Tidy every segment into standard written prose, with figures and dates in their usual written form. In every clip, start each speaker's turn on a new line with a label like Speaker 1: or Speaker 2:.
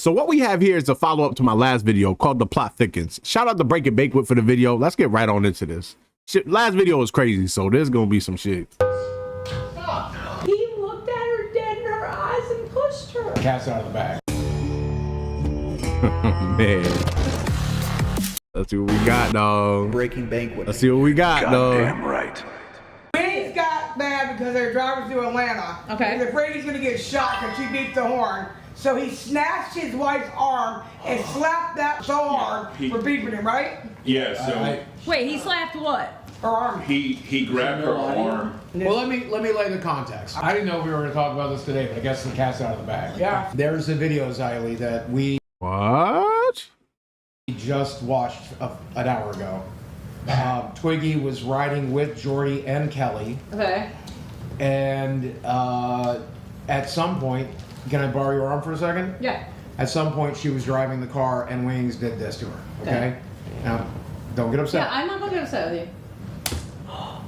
Speaker 1: So what we have here is a follow-up to my last video called The Plot Thickens. Shout out to Break It Banquet for the video. Let's get right on into this. Shit, last video was crazy, so there's gonna be some shit.
Speaker 2: He looked at her dead in her eyes and pushed her.
Speaker 3: Cat's out of the bag.
Speaker 1: Man. Let's see what we got, dog.
Speaker 4: Breaking Banquet.
Speaker 1: Let's see what we got, dog.
Speaker 5: Damn right.
Speaker 6: Wayne's got mad because they're driving through Atlanta.
Speaker 2: Okay.
Speaker 6: He's afraid he's gonna get shot because she beat the horn. So he snatched his wife's arm and slapped that so hard for beeping him, right?
Speaker 5: Yeah, so
Speaker 2: Wait, he slapped what?
Speaker 6: Her arm.
Speaker 5: he grabbed her arm.
Speaker 3: Well, let me lay the context. I didn't know we were going to talk about this today, but I guess the cat's out of the bag.
Speaker 6: Yeah.
Speaker 3: There's a video, Xylee, that we
Speaker 1: What?
Speaker 3: just watched an hour ago. Twiggy was riding with Jordy and Kelly,
Speaker 2: Okay.
Speaker 3: and at some point, can I borrow your arm for a second?
Speaker 2: Yeah.
Speaker 3: At some point, she was driving the car, and Wings did this to her. Okay. Now, don't get upset.
Speaker 2: Yeah, I'm not gonna get upset with you.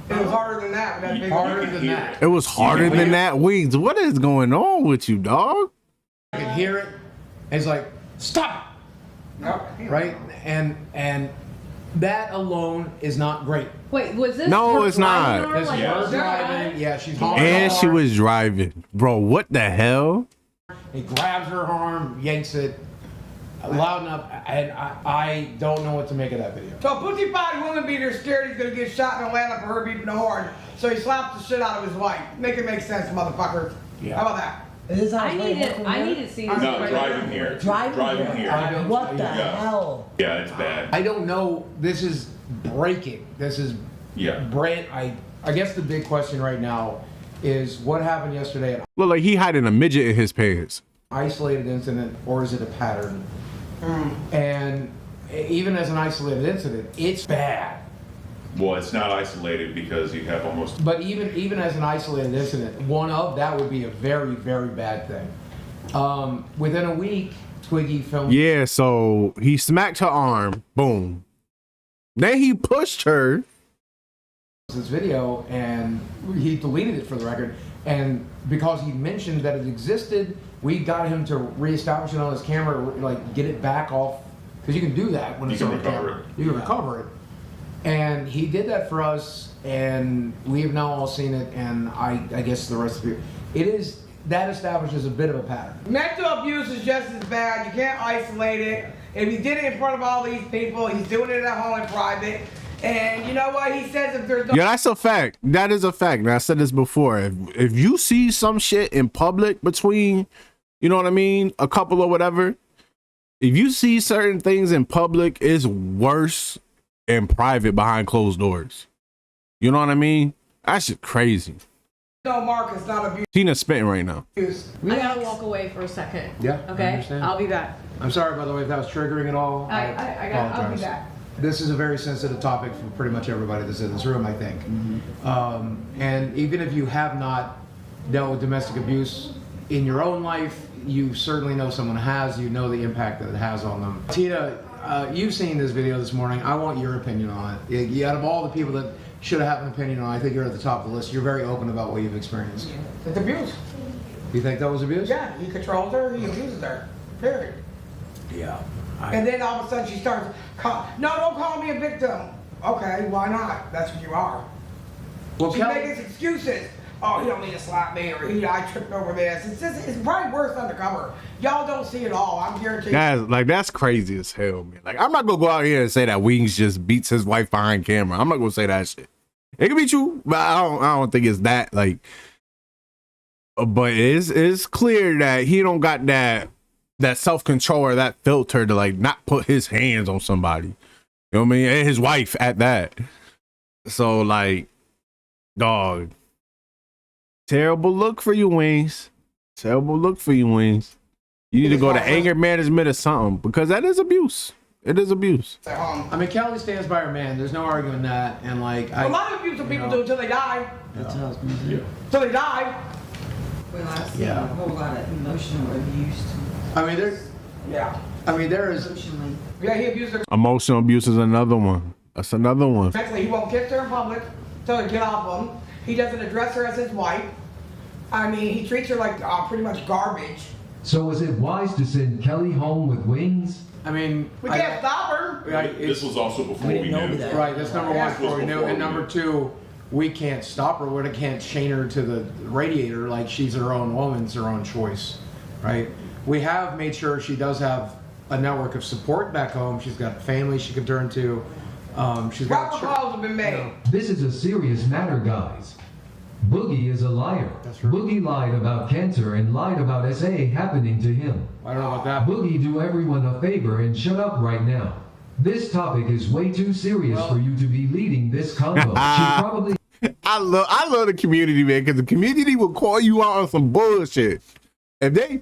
Speaker 6: It was harder than that. That big
Speaker 3: Harder than that.
Speaker 1: It was harder than that. Wings, what is going on with you, dog?
Speaker 3: I could hear it. And he's like, "Stop!"
Speaker 6: Nope.
Speaker 3: Right? And that alone is not great.
Speaker 2: Wait, was this?
Speaker 1: No,
Speaker 2: her
Speaker 1: it's not.
Speaker 2: driving her,
Speaker 3: This
Speaker 2: like,
Speaker 3: is her
Speaker 2: was her
Speaker 3: driving. Yeah, she's honking
Speaker 1: And she
Speaker 3: hard.
Speaker 1: was driving. Bro, what the hell?
Speaker 3: He grabs her arm, yanks it loud enough, and I don't know what to make of that video.
Speaker 6: So a pussy-potty woman beater scared he's gonna get shot in Atlanta for her beeping the horn. So he slapped the shit out of his wife. Make it make sense, motherfuckers.
Speaker 3: Yeah.
Speaker 6: How about that?
Speaker 7: Is
Speaker 2: I need to see this.
Speaker 5: No, driving here.
Speaker 7: Driving
Speaker 5: here.
Speaker 7: What the
Speaker 5: Yeah.
Speaker 7: hell?
Speaker 5: Yeah, it's bad.
Speaker 3: I don't know. This is breaking. This is
Speaker 5: Yeah.
Speaker 3: I guess the big question right now is what happened yesterday at
Speaker 1: Look like he hiding a midget in his pants.
Speaker 3: isolated incident, or is it a pattern? And even as an isolated incident, it's bad.
Speaker 5: Well, it's not isolated because you have almost.
Speaker 3: But even as an isolated incident, one of that would be a very, very bad thing. Within a week, Twiggy filmed
Speaker 1: Yeah, so he smacked her arm. Boom. Then he pushed her.
Speaker 3: this video, and he deleted it for the record. And because he mentioned that it existed, we got him to reestablish it on his camera, like get it back off, because you can do that when
Speaker 5: You
Speaker 3: it's
Speaker 5: can
Speaker 3: on
Speaker 5: recover
Speaker 3: camera.
Speaker 5: it.
Speaker 3: You can recover it. And he did that for us, and we have now all seen it, and I guess the rest of you. That establishes a bit of a pattern.
Speaker 6: Mental abuse is just as bad. You can't isolate it. If he did it in front of all these people, he's doing it at home in private. And you know what? He says if there's no...
Speaker 1: Yeah, that's a fact. That is a fact. And I said this before. If you see some shit in public between, you know what I mean, a couple or whatever, if you see certain things in public, it's worse in private behind closed doors. You know what I mean? That's just crazy.
Speaker 6: No, Mark, it's not abuse.
Speaker 1: Tina's spitting right now.
Speaker 2: I gotta walk away for a second.
Speaker 3: Yeah, I
Speaker 2: Okay.
Speaker 3: understand.
Speaker 2: I'll be back.
Speaker 3: I'm sorry, by the way, if that was triggering at all.
Speaker 2: I'll be
Speaker 3: apologize.
Speaker 2: back.
Speaker 3: This is a very sensitive topic for pretty much everybody that's in this room, I think. And even if you have not dealt with domestic abuse in your own life, you certainly know someone has. You know the impact that it has on them. Tina, you've seen this video this morning. I want your opinion on it. Out of all the people that should have an opinion on it, I think you're at the top of the list. You're very open about what you've experienced.
Speaker 6: It's abuse.
Speaker 3: You think that was abuse?
Speaker 6: Yeah, he controls her, he abuses her. Period.
Speaker 3: Yeah.
Speaker 6: And then all of a sudden she starts, no, don't call me a victim. Okay, why not? That's what you are.
Speaker 3: Well,
Speaker 6: She's
Speaker 3: Kelly,
Speaker 6: making excuses. Oh, he don't mean to slap me, or I tripped over this. It's probably worse undercover. Y'all don't see it all. I'm guaranteed.
Speaker 1: That's crazy as hell, man. Like, I'm not gonna go out here and say that Wings just beats his wife behind camera. I'm not gonna say that shit. It could be true, but I don't think it's that, like, but it's clear that he don't got that self-control or that filter to, like, not put his hands on somebody. You know what I mean? And his wife at that. So, like, dog, terrible look for you, Wings. Terrible look for you, Wings. You need to go to anger management or something, because that is abuse. It is abuse.
Speaker 3: I mean, Kelly stands by her man. There's no arguing that. And like,
Speaker 6: A lot of abusive people do until they die.
Speaker 7: That's how it's gonna be.
Speaker 6: Till they die.
Speaker 8: Well, I've seen
Speaker 3: Yeah.
Speaker 8: a whole lot of emotional abuse.
Speaker 3: I mean, there is.
Speaker 8: Emotionally.
Speaker 6: Yeah, he abused her.
Speaker 1: Emotional abuse is another one. That's another one.
Speaker 6: Mentally, he won't kiss her in public. Tell her to get off him. He doesn't address her as his wife. I mean, he treats her like pretty much garbage.
Speaker 4: So is it wise to send Kelly home with wings?
Speaker 3: I mean,
Speaker 6: We can't stop her.
Speaker 5: This was also before we knew.
Speaker 3: Right, that's number one,
Speaker 5: This was
Speaker 3: before we knew.
Speaker 5: before
Speaker 3: And
Speaker 5: we
Speaker 3: number
Speaker 5: knew.
Speaker 3: two, we can't stop her. We can't chain her to the radiator like she's her own woman. It's her own choice, right? We have made sure she does have a network of support back home. She's got family she can turn to. She's got.
Speaker 6: Proper calls have been made.
Speaker 4: This is a serious matter, guys. Boogie is a liar.
Speaker 3: That's right.
Speaker 4: Boogie lied about cancer and lied about SA happening to him.
Speaker 3: I don't know about that.
Speaker 4: Boogie, do everyone a favor and shut up right now. This topic is way too serious for you to be leading this convo. She probably
Speaker 1: I love the community, man, because the community will call you out on some bullshit. If they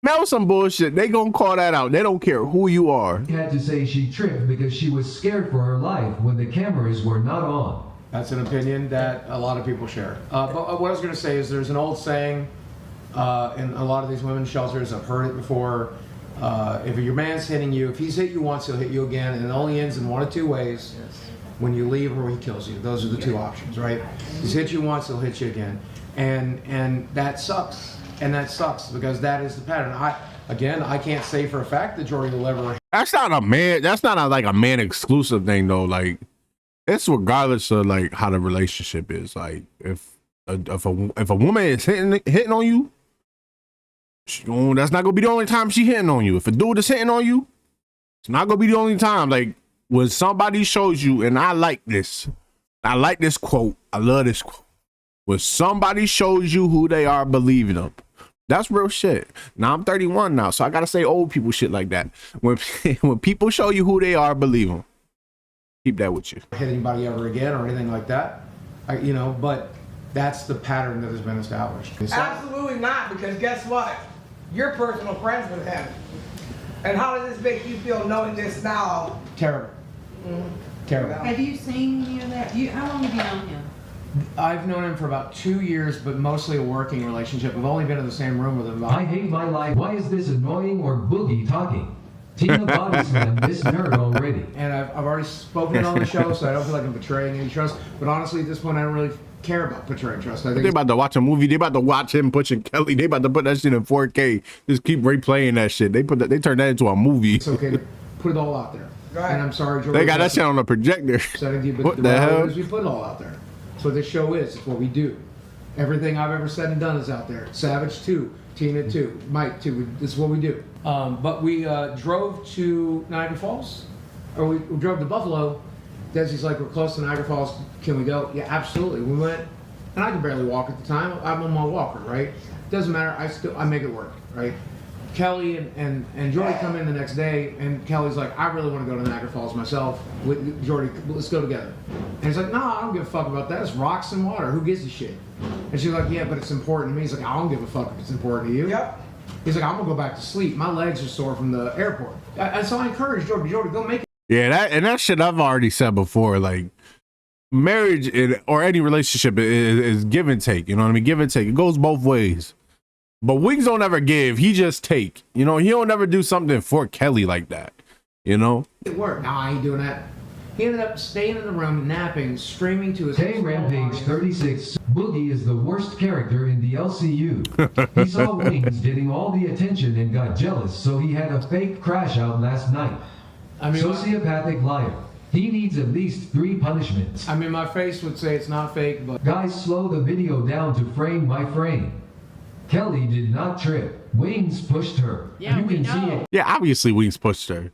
Speaker 1: smell some bullshit, they gonna call that out. They don't care who you are.
Speaker 4: had to say she tripped because she was scared for her life when the cameras were not on.
Speaker 3: That's an opinion that a lot of people share. But what I was going to say is there's an old saying in a lot of these women's shelters, I've heard it before, if your man's hitting you, if he's hit you once, he'll hit you again, and it only ends in one of two ways. When you leave or he kills you. Those are the two options, right? He's hit you once, he'll hit you again. And that sucks. And that sucks because that is the pattern. I can't say for a fact that Jordy will ever.
Speaker 1: That's not a man. That's not like a man exclusive thing though. Like it's regardless of like how the relationship is. Like if a woman is hitting on you, that's not gonna be the only time she hitting on you. If a dude is hitting on you, it's not gonna be the only time. Like when somebody shows you, and I like this quote. I love this quote. When somebody shows you who they are, believe them. That's real shit. Now I'm 31 now, so I gotta say old people shit like that. When people show you who they are, believe them. Keep that with you.
Speaker 3: Hit anybody ever again or anything like that. But that's the pattern that has been established.
Speaker 6: Absolutely not, because guess what? You're personal friends with him. And how does this make you feel knowing this now?
Speaker 3: Terrible. Terrible.
Speaker 8: Have you seen any of that? How long have you known him?
Speaker 3: I've known him for about 2 years, but mostly a working relationship. I've only been in the same room with him.
Speaker 4: I hate my life. Why is this annoying or Boogie talking? Tina body slammed this nerd already.
Speaker 3: And I've already spoken it on the show, so I don't feel like I'm betraying any trust. But honestly, at this point, I don't really care about betraying trust. I think
Speaker 1: They about to watch a movie. They about to watch him pushing Kelly. They about to put that shit in 4K. Just keep replaying that shit. They turned that into a movie.
Speaker 3: it's okay to put it all out there.
Speaker 6: Right.
Speaker 3: And I'm sorry, George.
Speaker 1: They got that shit on a projector.
Speaker 3: But
Speaker 1: What
Speaker 3: the
Speaker 1: the
Speaker 3: reality
Speaker 1: hell?
Speaker 3: is we put it all out there. That's what this show is. It's what we do. Everything I've ever said and done is out there. Savage 2, Tina 2, Mike 2. This is what we do. But we drove to Niagara Falls, or we drove to Buffalo. Desi's like, we're close to Niagara Falls. Can we go? Yeah, absolutely. We went, and I could barely walk at the time. I'm on my walker, right? Doesn't matter. I make it work, right? Kelly and Jordy come in the next day, and Kelly's like, I really want to go to Niagara Falls myself. Jordy, let's go together. And he's like, no, I don't give a fuck about that. It's rocks and water. Who gives a shit? And she's like, yeah, but it's important to me. He's like, I don't give a fuck if it's important to you.
Speaker 6: Yep.
Speaker 3: He's like, I'm gonna go back to sleep. My legs are sore from the airport. And so I encourage Jordy, go make it.
Speaker 1: Yeah, that shit I've already said before. Like marriage or any relationship is give and take. You know what I mean? Give and take. It goes both ways. But Wings don't ever give. He just take. You know, he don't ever do something for Kelly like that. You know?
Speaker 3: It worked. No, I ain't doing that. He ended up staying in the room, napping, screaming to his
Speaker 4: Hey, Rampage 36. Boogie is the worst character in the LCU. He saw Wings getting all the attention and got jealous, so he had a fake crash out last night.
Speaker 3: I mean,
Speaker 4: Sociopathic liar. He needs at least 3 punishments.
Speaker 3: my face would say it's not fake, but
Speaker 4: Guys, slow the video down to frame by frame. Kelly did not trip. Wings pushed her.
Speaker 2: Yeah,
Speaker 4: you
Speaker 2: we
Speaker 4: can see
Speaker 2: know.
Speaker 4: it.
Speaker 1: Yeah, obviously Wings pushed her.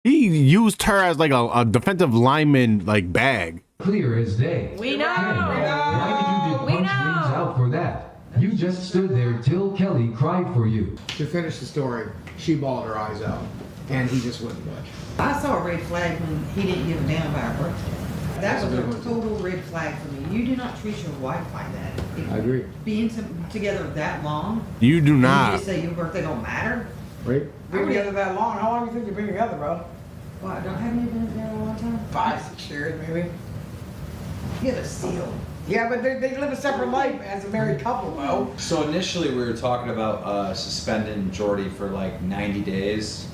Speaker 1: He used her as like a defensive lineman like bag.
Speaker 4: Clear as day.
Speaker 2: We know.
Speaker 4: Why did you
Speaker 2: We
Speaker 4: punch
Speaker 2: know.
Speaker 4: Wings out for that? You just stood there till Kelly cried for you.
Speaker 3: to finish the story, she bawled her eyes out, and he just wouldn't budge.
Speaker 8: I saw a red flag when he didn't give a damn about her birthday. That was
Speaker 3: That's a
Speaker 8: a
Speaker 3: good one.
Speaker 8: total red flag for me. You do not treat your wife like that. If
Speaker 3: I agree.
Speaker 8: Being together that long,
Speaker 1: You do
Speaker 8: and you
Speaker 1: not.
Speaker 8: just say your birthday don't matter.
Speaker 3: Right?
Speaker 6: Been together that long. How long do you think you've been together, bro?
Speaker 8: Well, haven't you been together a long time?
Speaker 6: 5, 6 years, maybe.
Speaker 8: Get a seal.
Speaker 6: Yeah, but they live a separate life as a married couple, though.
Speaker 7: So initially we were talking about suspending Jordy for like 90 days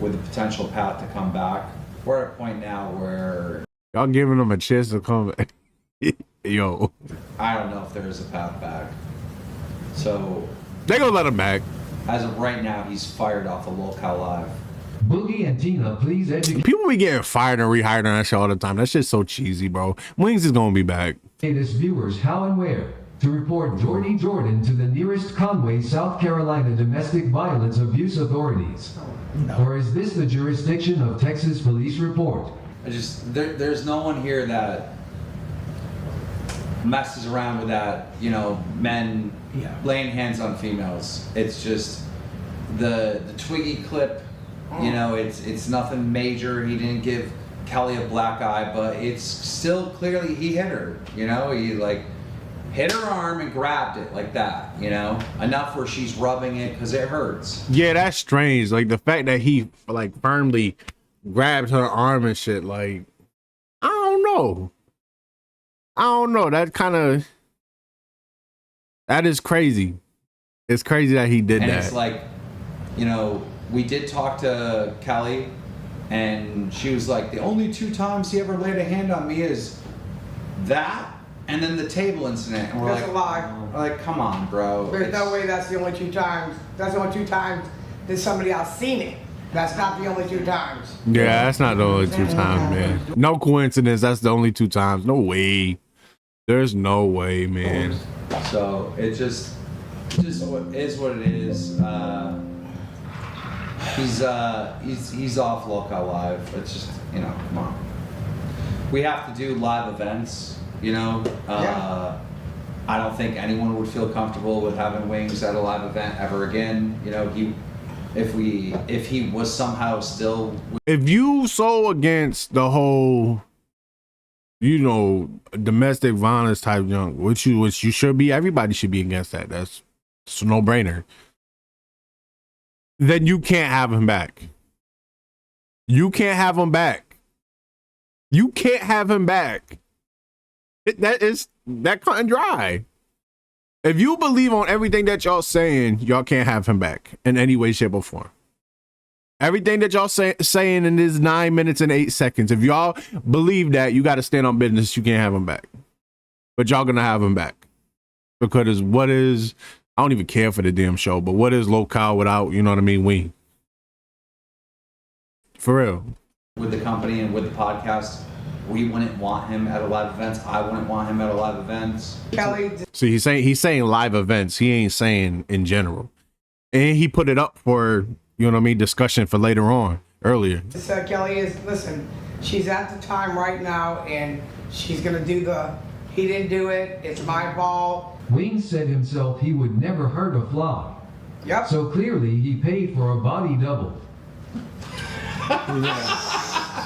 Speaker 7: with the potential path to come back. We're at a point now where
Speaker 1: Y'all giving him a chance to come back. Yo.
Speaker 7: I don't know if there is a path back. So
Speaker 1: They gonna let him back.
Speaker 7: as of right now, he's fired off of Lolcow Live.
Speaker 4: Boogie and Tina, please educate
Speaker 1: People be getting fired and rehired on that show all the time. That shit's so cheesy, bro. Wings is gonna be back.
Speaker 4: us viewers how and where to report Jordy Jordan to the nearest Conway, South Carolina domestic violence abuse authorities. Or is this the jurisdiction of Texas Police Report?
Speaker 7: There's no one here that messes around with that, men laying hands on females. It's just the Twiggy clip, it's nothing major. He didn't give Kelly a black eye, but it's still clearly he hit her, he like hit her arm and grabbed it like that, enough where she's rubbing it because it hurts.
Speaker 1: Yeah, that's strange. Like the fact that he like firmly grabbed her arm and shit, like, I don't know. That is crazy. It's crazy that he did
Speaker 7: and
Speaker 1: that.
Speaker 7: It's like, we did talk to Kelly, and she was like, the only 2 times he ever laid a hand on me is that and then the table incident. And we're
Speaker 6: That's a lie.
Speaker 7: like, come on, bro.
Speaker 6: There's no way that's the only 2 times. That's the only 2 times that somebody else seen it. That's not the only 2 times.
Speaker 1: Yeah, that's not the only 2 times, man. No coincidence. That's the only 2 times. No way. There's no way, man.
Speaker 7: So it just is what it is. He's off Lolcow Live. It's just, come on. We have to do live events,
Speaker 6: Yeah.
Speaker 7: I don't think anyone would feel comfortable with having Wings at a live event ever again. If he was somehow still,
Speaker 1: If you so against the whole, domestic violence type junk, which you should be, everybody should be against that. It's a no-brainer. Then you can't have him back. You can't have him back. You can't have him back. That cut and dry. If you believe on everything that y'all saying, y'all can't have him back in any way, shape, or form. Everything that y'all saying in this 9 minutes and 8 seconds, if y'all believe that, you got to stand on business. You can't have him back. But y'all gonna have him back. Because I don't even care for the damn show, but what is Lolcow without, Wing? For real.
Speaker 7: with the company and with the podcast, we wouldn't want him at a live events. I wouldn't want him at a live events.
Speaker 6: Kelly,
Speaker 1: So he's saying live events. He ain't saying in general. And he put it up for, discussion for later on, earlier.
Speaker 6: Kelly listen, she's at the time right now and she's gonna do he didn't do it, it's my fault.
Speaker 4: Wayne said himself he would never hurt a fly.
Speaker 6: Yep.
Speaker 4: So clearly he paid for a body double.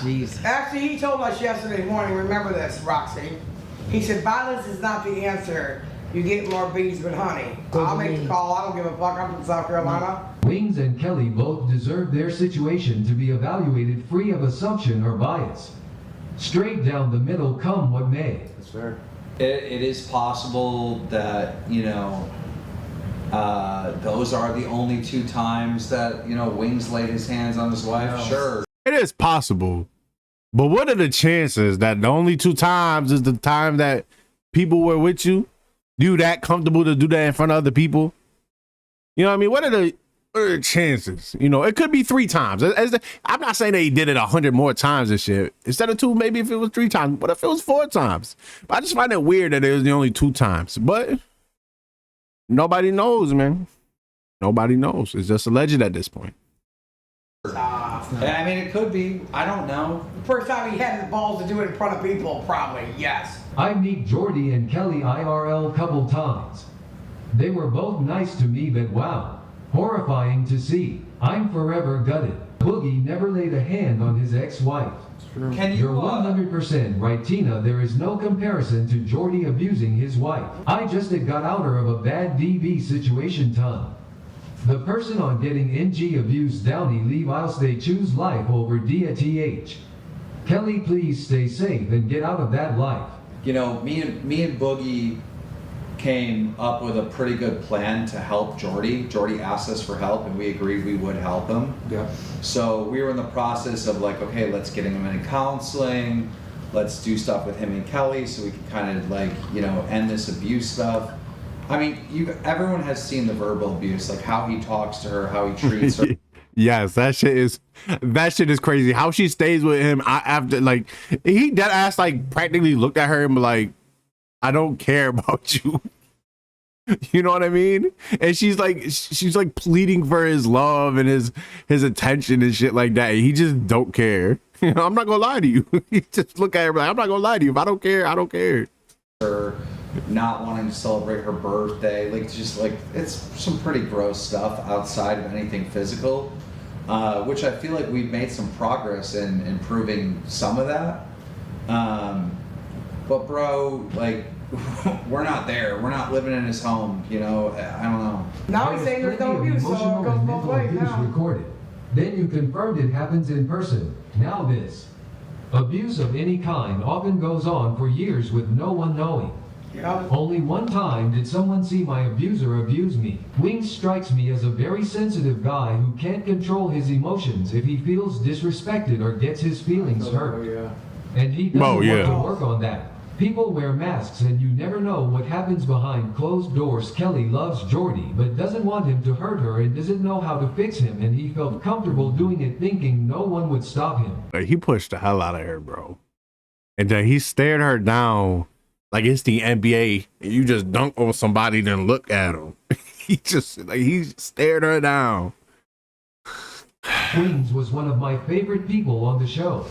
Speaker 8: Jeez.
Speaker 6: Actually, he told us yesterday morning, remember this, Roxy. He said, violence is not the answer. You get more bees with honey. I'll make the call. I don't give a fuck. I'm from South Carolina.
Speaker 4: Wings and Kelly both deserve their situation to be evaluated free of assumption or bias. Straight down the middle, come what may.
Speaker 3: That's fair.
Speaker 7: It is possible that, those are the only 2 times that, Wings laid his hands on his wife. Sure.
Speaker 1: It is possible. But what are the chances that the only 2 times is the time that people were with you? You that comfortable to do that in front of other people? You know what I mean? What are the chances? It could be 3 times. I'm not saying that he did it 100 more times and shit. Instead of 2, maybe if it was 3 times. What if it was 4 times? But I just find it weird that it was the only 2 times. But nobody knows, man. Nobody knows. It's just alleged at this point.
Speaker 7: I mean, it could be. I don't know.
Speaker 6: The first time he had the balls to do it in front of people, probably, yes.
Speaker 4: I meet Jordy and Kelly IRL couple times. They were both nice to me, but wow, horrifying to see. I'm forever gutted. Boogie never laid a hand on his ex-wife.
Speaker 7: Can you,
Speaker 4: You're 100% right, Tina. There is no comparison to Jordy abusing his wife. I just got out her of a bad DV situation ton. The person on getting NG abuse Downey leave whilst they choose life over DATH. Kelly, please stay safe and get out of that life.
Speaker 7: me and Boogie came up with a pretty good plan to help Jordy. Jordy asked us for help and we agreed we would help him.
Speaker 3: Yeah.
Speaker 7: So we were in the process of like, okay, let's get him into counseling. Let's do stuff with him and Kelly so we can kind of end this abuse stuff. I mean, everyone has seen the verbal abuse, like how he talks to her, how he treats her.
Speaker 1: Yes, that shit is crazy. How she stays with him after, like, he dead ass like practically looked at her and be like, I don't care about you. You know what I mean? And she's like pleading for his love and his attention and shit like that. He just don't care. You know, I'm not gonna lie to you. He just look at her like, I'm not gonna lie to you. If I don't care, I don't care.
Speaker 7: Her not wanting to celebrate her birthday, like just like it's some pretty gross stuff outside of anything physical, which I feel like we've made some progress in improving some of that. But bro, like we're not there. We're not living in his home. You know, I don't know.
Speaker 6: Now he's saying there's no abuse, so it goes both ways now.
Speaker 4: Recorded. Then you confirmed it happens in person. Now this. Abuse of any kind often goes on for years with no one knowing.
Speaker 6: Yeah.
Speaker 4: Only one time did someone see my abuser abuse me. Wings strikes me as a very sensitive guy who can't control his emotions if he feels disrespected or gets his feelings hurt.
Speaker 3: Yeah.
Speaker 4: And he doesn't want to work on that. People wear masks and you never know what happens behind closed doors. Kelly loves Jordy but doesn't want him to hurt her and doesn't know how to fix him, and he felt comfortable doing it thinking no one would stop him.
Speaker 1: Like, he pushed the hell out of her, bro. And then he stared her down like it's the NBA and you just dunk on somebody then look at him. He stared her down.
Speaker 4: Wings was one of my favorite people on the show.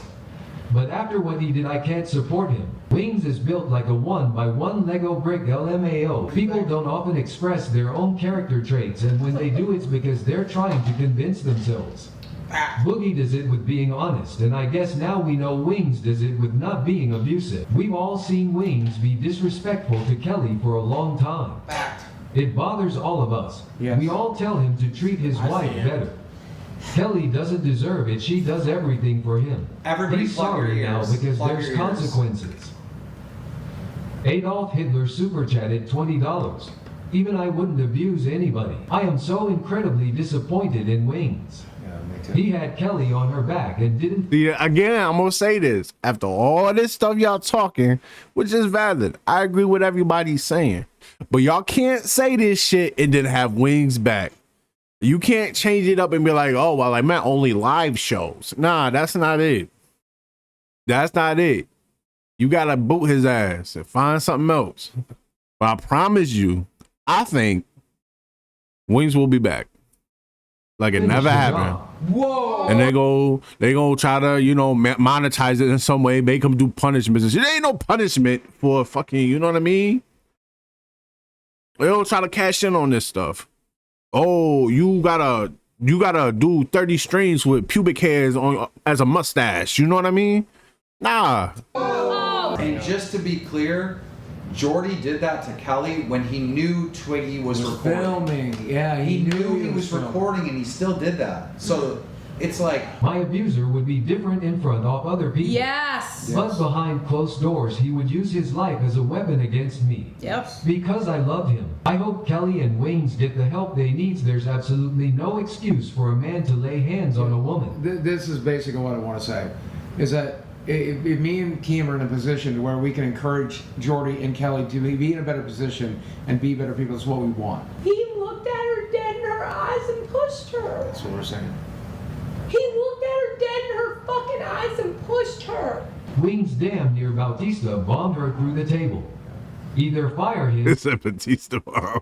Speaker 4: But after what he did, I can't support him. Wings is built like a 1x1 Lego brick LMAO. People don't often express their own character traits, and when they do, it's because they're trying to convince themselves. Boogie does it with being honest, and I guess now we know Wings does it with not being abusive. We've all seen Wings be disrespectful to Kelly for a long time. It bothers all of us.
Speaker 3: Yes.
Speaker 4: We all tell him to treat his wife better. Kelly doesn't deserve it. She does everything for him.
Speaker 7: Everybody
Speaker 4: He's
Speaker 7: plug your
Speaker 4: sorry now
Speaker 7: ears.
Speaker 4: because
Speaker 7: Plug
Speaker 4: there's
Speaker 7: your ears.
Speaker 4: consequences. Adolf Hitler super chatted $20. Even I wouldn't abuse anybody. I am so incredibly disappointed in Wings.
Speaker 3: Yeah, me too.
Speaker 4: He had Kelly on her back and didn't.
Speaker 1: Yeah, again, I'm gonna say this. After all this stuff y'all talking, which is valid, I agree with everybody's saying. But y'all can't say this shit and then have Wings back. You can't change it up and be like, oh, well, I meant only live shows. Nah, that's not it. That's not it. You gotta boot his ass and find something else. But I promise you, I think Wings will be back. Like it never happened.
Speaker 7: Whoa!
Speaker 1: And they go try to, you know, monetize it in some way, make them do punishments. There ain't no punishment for fucking, you know what I mean? They'll try to cash in on this stuff. Oh, you gotta do 30 streams with pubic hairs on as a mustache. You know what I mean? Nah.
Speaker 7: And just to be clear, Jordy did that to Kelly when he knew Twiggy was recording.
Speaker 3: Filming. Yeah,
Speaker 7: He knew he was
Speaker 3: filming.
Speaker 7: recording and he still did that. So it's like,
Speaker 4: My abuser would be different in front of other people.
Speaker 2: Yes.
Speaker 4: But behind closed doors, he would use his life as a weapon against me.
Speaker 2: Yep.
Speaker 4: Because I love him. I hope Kelly and Wings get the help they need. There's absolutely no excuse for a man to lay hands on a woman.
Speaker 3: This is basically what I want to say, is that if me and Keem are in a position where we can encourage Jordy and Kelly to be in a better position and be better people, that's what we want.
Speaker 2: He looked at her dead in her eyes and pushed her.
Speaker 3: That's what we're saying.
Speaker 2: He looked at her dead in her fucking eyes and pushed her.
Speaker 4: Wings damn near Bautista bombed her through the table. Either fire him
Speaker 1: It's a Batista bomb.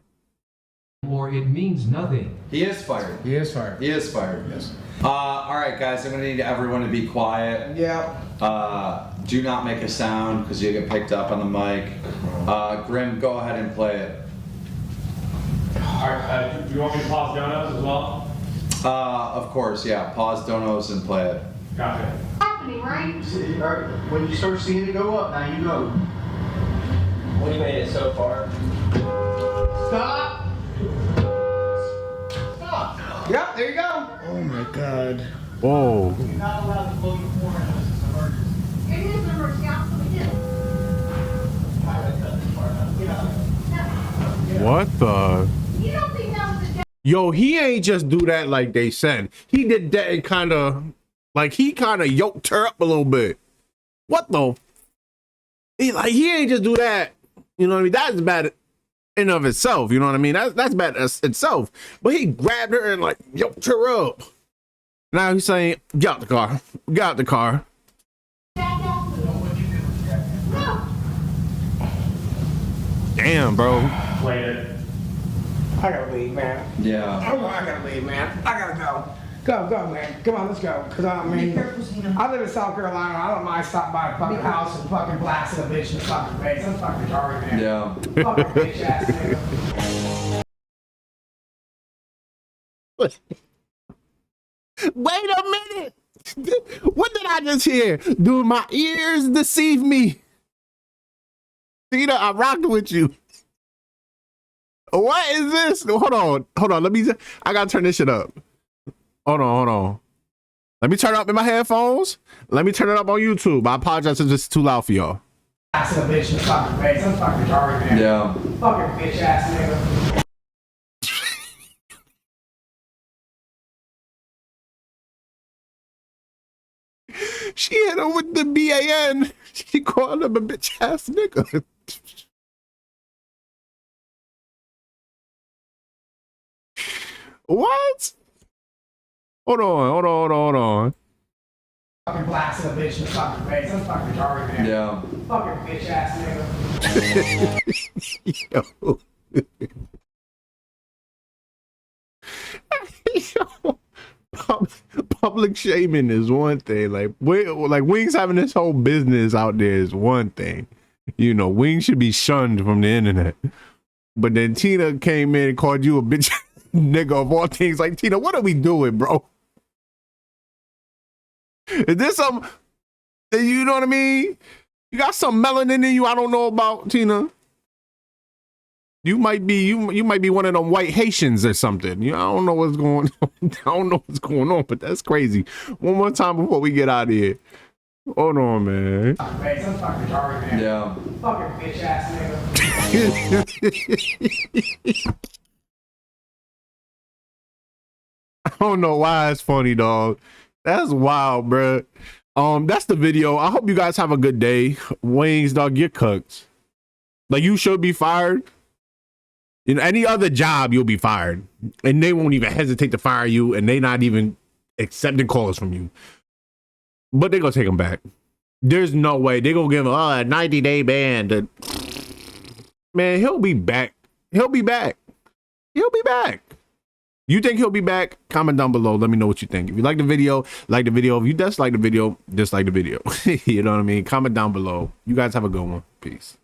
Speaker 4: or it means nothing.
Speaker 7: he is fired.
Speaker 3: He is fired.
Speaker 7: He is fired.
Speaker 3: Yes.
Speaker 7: All right, guys, I'm gonna need everyone to be quiet.
Speaker 6: Yeah.
Speaker 7: Do not make a sound because you get picked up on the mic. Grim, go ahead and play it.
Speaker 9: Alright, do you want me to pause donuts as well?
Speaker 7: Of course, yeah. Pause donos and play it.
Speaker 9: Gotcha.
Speaker 10: Happening, right?
Speaker 11: When you start seeing it go up, now you go.
Speaker 9: We made it so far.
Speaker 11: Stop!
Speaker 6: Stop. Yep, there you go.
Speaker 11: Oh my god.
Speaker 1: Whoa.
Speaker 11: You're not allowed to blow your forehead unless it's an emergency.
Speaker 10: It is an emergency, absolutely is.
Speaker 11: I gotta cut this part out. Get out.
Speaker 1: What the?
Speaker 10: You don't think that was a death?
Speaker 1: Yo, he ain't just do that like they said. He did that and kind of yoked her up a little bit. What the? He ain't just do that. You know what I mean? That's bad in of itself. You know what I mean? That's bad itself. But he grabbed her and like yoked her up. Now he's saying, get out the car. Get out the car. Damn, bro.
Speaker 9: Played it.
Speaker 6: I gotta leave, man.
Speaker 7: Yeah.
Speaker 6: I gotta leave, man. I gotta go. Go, man. Come on, let's go. Cause I mean, I live in South Carolina. I don't mind stopping by a fucking house and fucking blasting a bitch in the fucking face. I'm fucking retarded, man.
Speaker 7: Yeah.
Speaker 6: Fucking bitch ass nigga.
Speaker 1: Wait a minute. What did I just hear? Do my ears deceive me? Tina, I rocked with you. What is this? Hold on. I gotta turn this shit up. Hold on. Let me turn it up in my headphones. Let me turn it up on YouTube. I apologize if this is too loud for y'all.
Speaker 6: Blasting a bitch in the fucking face. I'm fucking retarded, man.
Speaker 7: Yeah.
Speaker 6: Fucking bitch ass nigga.
Speaker 1: She hit her with the BAN. She called him a bitch ass nigga. What? Hold on.
Speaker 6: Fucking blasting a bitch in the fucking face. I'm fucking retarded, man.
Speaker 7: Yeah.
Speaker 6: Fucking bitch ass nigga.
Speaker 1: Yo. Public shaming is one thing. Like Wings having this whole business out there is one thing. You know, Wings should be shunned from the internet. But then Tina came in and called you a bitch nigga of all things. Like, Tina, what are we doing, bro? Is this some, you know what I mean? You got some melanin in you I don't know about, Tina. You might be you might be one of them white Haitians or something. You know, I don't know what's going on. But that's crazy. One more time before we get out of here. Hold on, man.
Speaker 6: I'm fucking retarded, man.
Speaker 7: Yeah.
Speaker 6: Fucking bitch ass nigga.
Speaker 1: I don't know why it's funny, dog. That's wild, bro. That's the video. I hope you guys have a good day. Wings, dog, you're cooked. Like, you should be fired. In any other job, you'll be fired. And they won't even hesitate to fire you, and they not even accepting calls from you. But they're going to take him back. There's no way. They're going to give him a 90-day ban. Man, he'll be back. He'll be back. You think he'll be back? Comment down below. Let me know what you think. If you like the video, like the video. If you dislike the video, dislike the video. You know what I mean? Comment down below. You guys have a good one. Peace.